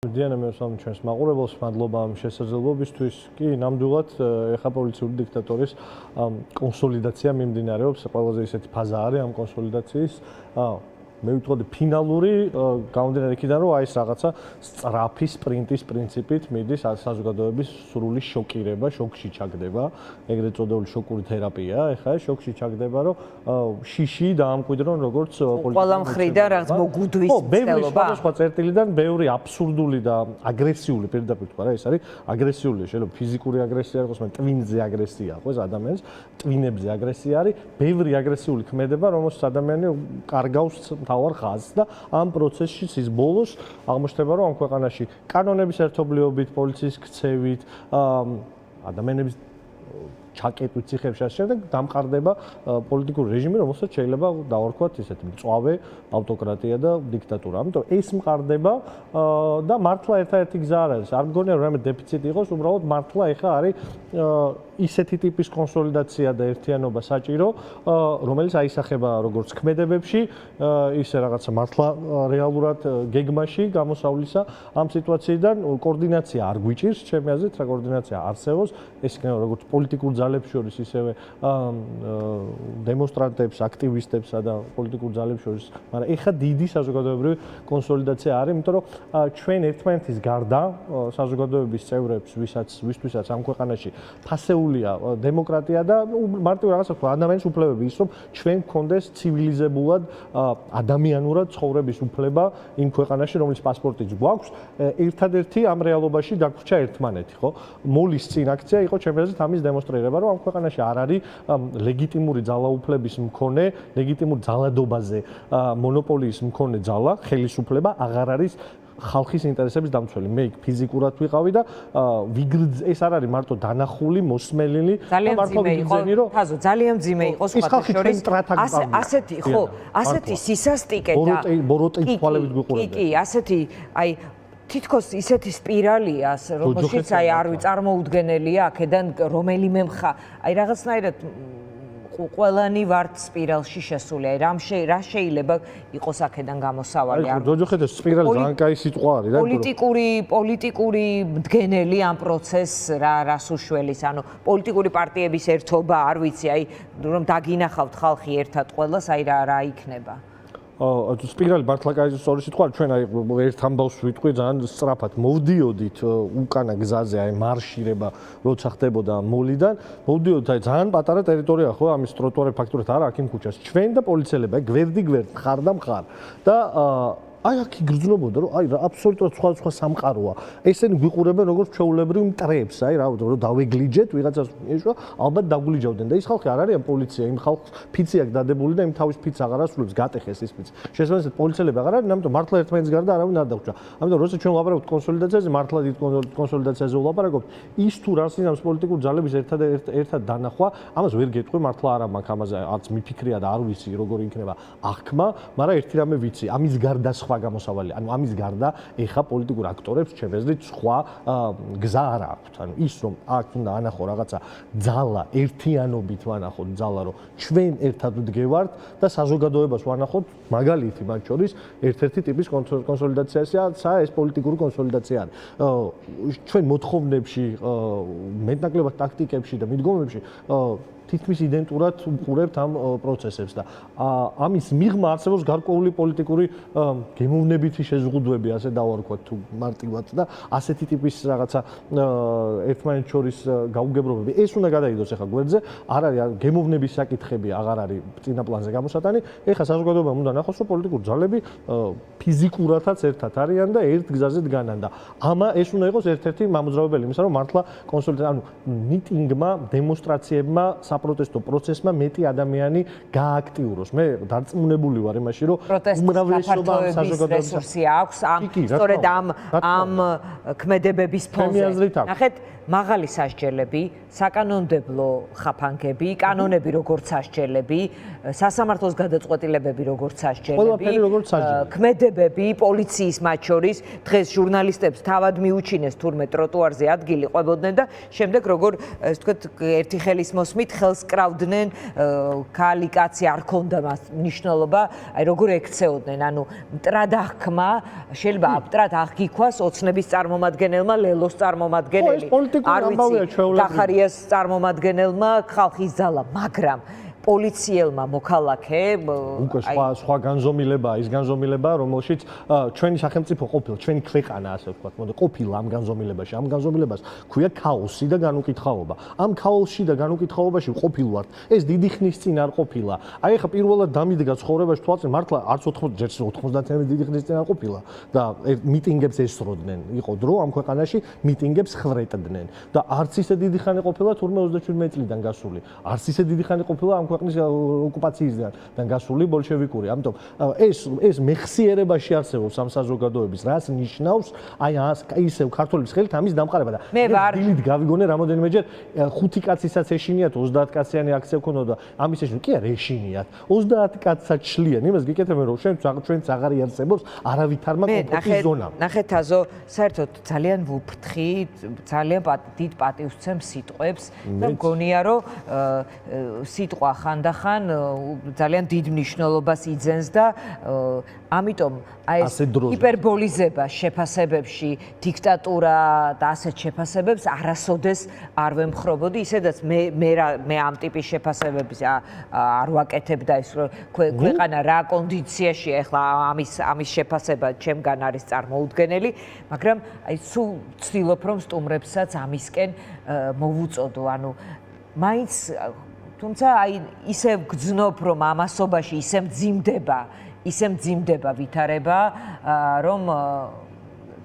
დიანა მე ვსვამ ჩვენს მაყურებელს, მადლობა ამ შესაძლებლობისთვის. კი, ნამდვილად ეხა პოლიციური დიქტატორის კონსოლიდაცია მიმდინარეობს. ყველაზე ისეთი ფაზა არის ამ კონსოლიდაციის. მე ვიტყოდი ფინალური გამომდინარე იქიდან, რომ აი ეს რაღაცა სწრაფი სპრინტის პრინციპით მიდის საზოგადოების სრული შოკირება, შოკში ჩაგდება, ეგრეთ წოდებული შოკური თერაპია. ეხა ეს შოკში ჩაგდება, რომ შიში დაამკვიდრონ როგორც ყველა მხრიდან რაღაც მოგუდვის მცდელობა. სხვა წერტილიდან ბევრი აბსურდული და აგრესიული პირდაპირ თქვა რა, ეს არის აგრესიული, შეიძლება ფიზიკური აგრესია იყოს, მაგრამ ტვინზე აგრესია ხო, ეს ადამიანის ტვინებზე აგრესია არის, ბევრი აგრესიული ქმედება, რომელსაც ადამიანი კარგავს თავარ ხაზს და ამ პროცესშიც ის ბოლოს აღმოჩნდება, რომ ამ ქვეყანაში კანონების ერთობლიობით, პოლიციის ქცევით, ადამიანების ჩაკეტვით ციხეებში შემდეგ დამყარდება პოლიტიკური რეჟიმი, რომელსაც შეიძლება დავარქვათ ისეთი მწვავე ავტოკრატია და დიქტატურა. ამიტომ ეს მყარდება და მართლა ერთადერთი გზა არ არის. არ მგონია რომ რამე დეფიციტი იყოს, უბრალოდ მართლა ეხა არის ისეთი ტიპის კონსოლიდაცია და ერთიანობა საჭირო, რომელიც აისახება როგორც ქმედებებში, ისე რაღაცა მართლა რეალურად გეგმაში გამოსავლისა ამ სიტუაციიდან კოორდინაცია არ გვიჭირს, ჩემი აზრით, რა კოორდინაცია არსებობს, ეს იქნება როგორც პოლიტიკურ ძალებს შორის, ისევე დემონსტრანტებს, აქტივისტებსა და პოლიტიკურ ძალებს შორის, მაგრამ ეხა დიდი საზოგადოებრივი კონსოლიდაცია არის, იმიტომ რომ ჩვენ ერთმანეთის გარდა საზოგადოების წევრებს, ვისთვისაც ამ ქვეყანაში ფასეულია დემოკრატია და მარტივ რაღაცა თქვა, ადამიანის უფლებები ის, რომ ჩვენ გქონდეს ცივილიზებულად ადამიანურად ცხოვრების უფლება იმ ქვეყანაში, რომლის პასპორტიც გვაქვს, ერთადერთი ამ რეალობაში დაგვრჩა ერთმანეთი, ხო? მოლის წინ აქცია იყო ჩემი აზრით ამის დემონსტრირება, რომ ამ ქვეყანაში არ არის ლეგიტიმური ძალაუფლების მქონე, ლეგიტიმურ ძალადობაზე მონოპოლიის მქონე ძალა, ხელისუფლება აღარ არის ხალხის ინტერესების დამცველი. მე იქ ფიზიკურად ვიყავი და ეს არ არის მარტო დანახული, მოსმენილი და მართლა ვიგრძენი, რომ ძალიან მძიმე იყო სხვათა შორის. ასეთი, ხო, ასეთი სისასტიკე და ბოროტი თვალებით გვიყურებდა. კი, ასეთი, აი თითქოს ისეთი სპირალია, რომელშიც აი არ წარმოუდგენელია აქედან რომელიმე აი რაღაცნაირად ყველანი ვართ სპირალში შესული. აი რა შეიძლება იყოს აქედან გამოსავალი? აი ჯოჯოხეთის სპირალი ძალიან კაი სიტყვა არის რა. პოლიტიკური მდგენელი ამ პროცესს რას უშველის? ანუ პოლიტიკური პარტიების ერთობა, არ ვიცი, აი რომ დაგინახავთ ხალხი ერთად ყველას, აი რა იქნება? სპირალი მართლა კაი სწორი სიტყვა, ჩვენ აი ერთ ამბავს ვიტყვი ძალიან სწრაფად მოვდიოდით უკანა გზაზე, აი მარშირება როცა ხდებოდა მოლიდან, მოვდიოდით აი ძალიან პატარა ტერიტორია ხო, ამის ტროტუარი ფაქტურად არა აქ იმ ქუჩას. ჩვენ და პოლიციელები აი გვერდ მხარ და მხარ და აი აქ იგრძნობოდა რომ აი რა აბსოლუტურად სხვა სამყაროა. ესენი გვიყურებენ როგორც ჩვეულებრივ მტრებს, აი რა რომ დავეგლიჯეთ ვიღაცას ეშვა, ალბათ დაგულიჯავდნენ და ის ხალხი არ არის ამ პოლიცია, იმ ხალხს ფიცი აქვს დადებული და იმ თავის ფიცს აღარ ასრულებს, გატეხეს ის ფიცი. შესაბამისად პოლიციელები აღარ არის, ამიტომ მართლა ერთმანეთის გარდა არავინ არ დაგვჭა. ამიტომ როცა ჩვენ ვლაპარაკობთ კონსოლიდაციაზე, მართლა დიდ კონსოლიდაციაზე ვლაპარაკობთ, ის თუ რას ინავს პოლიტიკური ძალების ერთად დანახვა, ამას ვერ გეტყვი, მართლა არა მაქვს ამაზე არც მიფიქრია და არ ვიცი როგორი იქნება აღქმა, მაგრამ ერთი რამე ვიცი, ამის გარდა გამოსავალი. ანუ ამის გარდა ეხა პოლიტიკურ აქტორებს ჩემს აზრით სხვა გზა არ აქვთ. ანუ ის რომ აქ უნდა ანახო რაღაცა ძალა, ერთიანობით ვანახოთ ძალა, რომ ჩვენ ერთად ვდგევართ და საზოგადოებას ვანახოთ, მაგალითი მათ შორის ერთ-ერთი ტიპის კონსოლიდაციაა ეს პოლიტიკური კონსოლიდაცია არის. ჩვენ მოთხოვნებში, მეტნაკლებად ტაქტიკებში და მიდგომებში თითქმის იდენტურად უყურებთ ამ პროცესებს და ამის მიღმა არსებობს გარკვეული პოლიტიკური გემოვნებითი შეზღუდვები, ასე დავარქვათ თუ მარტივად და ასეთი ტიპის რაღაცა ერთმანეთს შორის გაუგებრობები. ეს უნდა გადაიდოს ახლა გვერდზე, არ არის გემოვნების საკითხები, აღარ არის წინა პლანზე გამოსატანი. ეხლა საზოგადოებამ უნდა ნახოს, რომ პოლიტიკური ძალები ფიზიკურადაც ერთად არიან და ერთ გზაზე დგანან და ეს უნდა იყოს ერთ-ერთი მამოძრავებელი იმისა, რომ მართლა კონსოლიდაცია, ანუ მიტინგმა, დემონსტრაციებმა საპროტესტო პროცესმა მეტი ადამიანი გააქტიუროს. მე დარწმუნებული ვარ იმაში, რომ უმრავლესობა საზოგადოების რესურსი აქვს, სწორედ ამ ქმედებების ჩემი აზრით ფონზე. აქვს. ნახეთ, მაღალი სასჯელები, საკანონმდებლო ხაფანგები, კანონები როგორც სასჯელები, სასამართლოს გადაწყვეტილებები როგორც სასჯელები, ყველაფერი როგორც სასჯელი. ქმედებები, პოლიციის მათ შორის დღეს ჟურნალისტებს თავად მიუჩინეს თურმე ტროტუარზე ადგილი ყვებოდნენ და შემდეგ როგორ ეს ვთქვათ ერთი ხელის მოსმით ხელს კრავდნენ, ქალი კაცი არ ქონდა მას მნიშვნელობა, აი როგორ ექცეოდნენ, ანუ მტრად აღქმა შეიძლება აბტრად აღგიქვას ოცნების წარმომადგენელმა, ლელოს წარმომადგენელი, პოლიტიკური ამბავია ჩვეულებრივი. კახარიას წარმომადგენელმა, ხალხის ძალა, მაგრამ პოლიციელმა მოქალაქე უკვე სხვა განზომილებაა ის განზომილება, რომელშიც ჩვენი სახელმწიფო ყოფილა, ჩვენი ქვეყანა ასე ვთქვათ, მოდე ყოფილა ამ განზომილებაში. ამ განზომილებას ქვია ქაოსი და განუკითხაობა. ამ ქაოსში და განუკითხაობაში ყოფილვართ. ეს დიდი ხნის წინ არ ყოფილა. აი ხა პირველად დამიდგა ცხოვრებაში თვალწინ მართლა არც 90-იანი დიდი ხნის წინ არ ყოფილა და მიტინგებს ესროდნენ. იყო დრო ამ ქვეყანაში მიტინგებს ხრეტდნენ და არც ისე დიდი ხანი ყოფილა თურმე 37 წლიდან გასული. არც ისე დიდი ხანი ყოფილა ამ ქვეყნის ოკუპაციისგან გასული ბოლშევიკური. ამიტომ ეს მეხსიერებაში არსებობს ამ საზოგადოების, რას ნიშნავს აი ისევ ქართულების ხელით ამის დამყარება და დილით გავიგონე რამოდენიმეჯერ 5 კაცისაც ეშინიათ 30 კაციანი აქცია ქონოდა ამის ეშინი კი არა ეშინიათ 30 კაცსაც შლიან იმას გიკეთებენ რომ ჩვენც აღარ იარსებობს არავითარმა კომფორტის ზონა. ნახეთ აზო, საერთოდ ძალიან ვუფრთხი, ძალიან დიდ პატივს ვცემ სიტყვებს და მგონია რომ სიტყვა ხანდახან ძალიან დიდ მნიშვნელობას იძენს და ამიტომ აი ეს ჰიპერბოლიზება შეფასებებში, დიქტატურა და ასეთ შეფასებებს არასოდეს არ ვემხრობოდი, ისედაც მე ამ ტიპის შეფასებების არ ვაკეთებ და ის ქვეყანა რა კონდიციაში ახლა ამის შეფასება ჩემგან არის წარმოუდგენელი, მაგრამ აი სულ ვცდილობ რომ სტუმრებსაც ამისკენ მოვუწოდო, ანუ მაინც თუმცა აი ისე გძნობ რომ ამასობაში ისე მძიმდება ვითარება რომ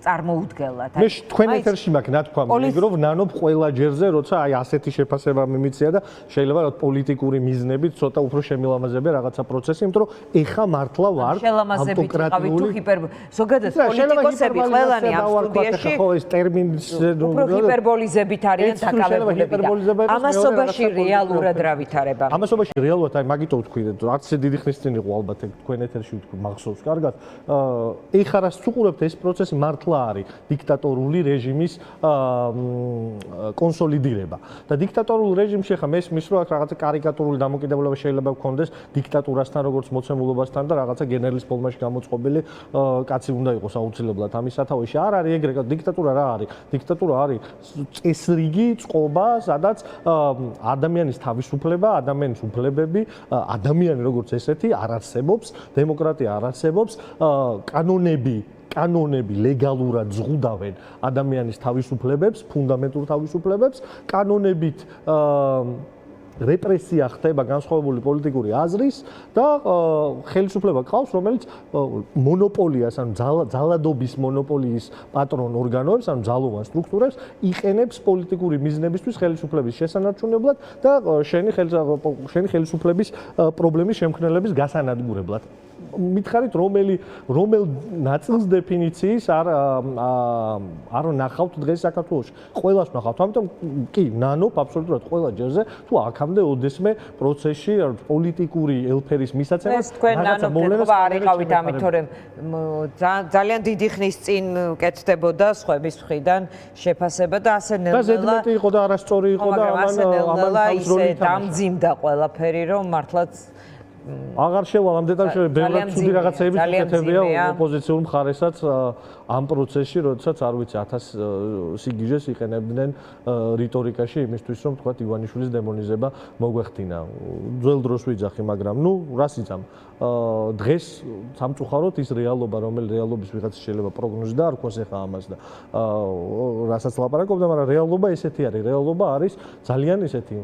წარმოუდგენლად. მე თქვენ ეთერში მაქვს ნათქვა მიგროვ ნანობ ყველა ჯერზე როცა აი ასეთი შეფასება მიმიცია და შეიძლება რა პოლიტიკური მიზნებით ცოტა უფრო შემილამაზებია რაღაცა პროცესი, იმიტომ რომ ეხა მართლა ვარ ავტოკრატიული ზოგადად პოლიტიკოსები ყველანი ამ სტუდიაში ხო ეს ტერმინს უფრო ჰიპერბოლიზებით არიან დაკავებულები და ამასობაში რეალურად რა ვითარება. ამასობაში რეალურად აი მაგითო ვთქვი, არც ისე დიდი ხნის წინ იყო ალბათ თქვენ ეთერში ვთქვი მახსოვს კარგად. ეხა რას ვუყურებთ ეს პროცესი მართლა არის დიქტატორული რეჟიმის კონსოლიდირება და დიქტატორულ რეჟიმში ხა მესმის რომ აქ რაღაცა კარიკატურული დამოკიდებულება შეიძლება გქონდეს დიქტატურასთან როგორც მოცემულობასთან და რაღაცა გენერლის ფორმაში გამოწყობილი კაცი უნდა იყოს აუცილებლად ამის სათავეში არ არის ეგრე დიქტატურა რა არის დიქტატურა არის წესრიგი წყობა სადაც ადამიანის თავისუფლება ადამიანის უფლებები ადამიანი როგორც ესეთი არ არსებობს დემოკრატია არ არსებობს კანონები ლეგალურად ზღუდავენ ადამიანის თავისუფლებებს, ფუნდამენტურ თავისუფლებებს, კანონებით რეპრესია ხდება განსხვავებული პოლიტიკური აზრის და ხელისუფლება ყავს, რომელიც მონოპოლიას, ანუ ძალადობის მონოპოლიის პატრონ ორგანოებს, ანუ ძალოვან სტრუქტურებს იყენებს პოლიტიკური მიზნებისთვის ხელისუფლების შესანარჩუნებლად და შენი ხელისუფლების პრობლემის შემქმნელების გასანადგურებლად. მითხარით რომელ ნაწილს დეფინიციის არ ნახავთ დღეს საქართველოში. ყველას ნახავთ. ამიტომ კი, ნანობ აბსოლუტურად ყველა ჯერზე თუ აქამდე ოდესმე პროცესში პოლიტიკური ელფერის მისაცემად ეს თქვენ ნანობ არ იყავით ამით, თორემ ძალიან დიდი ხნის წინ კეთდებოდა სხვების მხრიდან შეფასება და ასე ნელ-ნელა და ზედმეტი იყო და არასწორი იყო და ამან ისე დამძიმდა ყველაფერი, რომ მართლაც აღარ შევალ ამ დეტალში ბევრად ცუდი რაღაცეები შეკეთებია ოპოზიციურ მხარესაც ამ პროცესში, როდესაც არ ვიცი 1000 სიგიჟეს იყენებდნენ რიტორიკაში იმისთვის, რომ თქვა ივანიშვილის დემონიზება მოგვეხდინა. ძველ დროს ვიძახი, მაგრამ რას იცამ? დღეს სამწუხაროდ ის რეალობა, რომელიც რეალობის ვიღაც შეიძლება პროგნოზი და არ ქვას ეხა ამას და რასაც ლაპარაკობდა, მაგრამ რეალობა ესეთი არის. რეალობა არის ძალიან ესეთი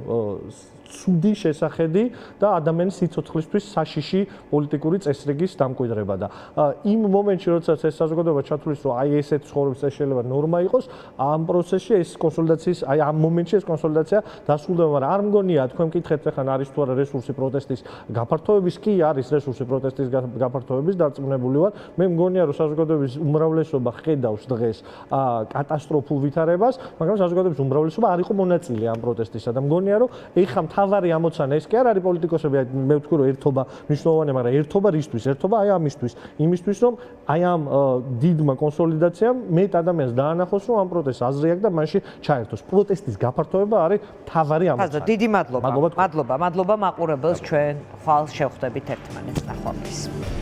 ცუდი შესახედი და ადამიანის სიცოცხლისთვის საშიში პოლიტიკური წესრიგის დამკვიდრება და იმ მომენტში, როდესაც ეს საზოგადოება ჩათვლით მართლის, რომ აი ესეთ ცხოვრების წესი შეიძლება ნორმა იყოს, ამ პროცესში ეს კონსოლიდაციის, აი ამ მომენტში ეს კონსოლიდაცია დასრულდება, მაგრამ არ მგონია თქვენ მკითხეთ ახლა არის თუ არა რესურსი პროტესტის გაფართოების, კი არის რესურსი პროტესტის გაფართოების, დარწმუნებული ვარ. მე მგონია, რომ საზოგადოების უმრავლესობა ხედავს დღეს კატასტროფულ ვითარებას, მაგრამ საზოგადოების უმრავლესობა არ იყო მონაწილე ამ პროტესტისა და მგონია, რომ ეხა მთავარი ამოცანა ეს კი არ არის პოლიტიკოსები, მე ვთქვი, რომ ერთობა მნიშვნელოვანია, მაგრამ ერთობა რისთვის? ერთობა აი ამისთვის, იმისთვის, რომ აი ამ დიდმა კონსოლიდაციამ მეტ ადამიანს დაანახოს, რომ ამ პროტესტს აზრი აქვს და მაშინ ჩაერთოს. პროტესტის გაფართოება არის მთავარი ამოცანა. დიდი მადლობა. მადლობა მაყურებელს, ჩვენ ხვალ შევხვდებით ერთმანეთს ნახვამდის.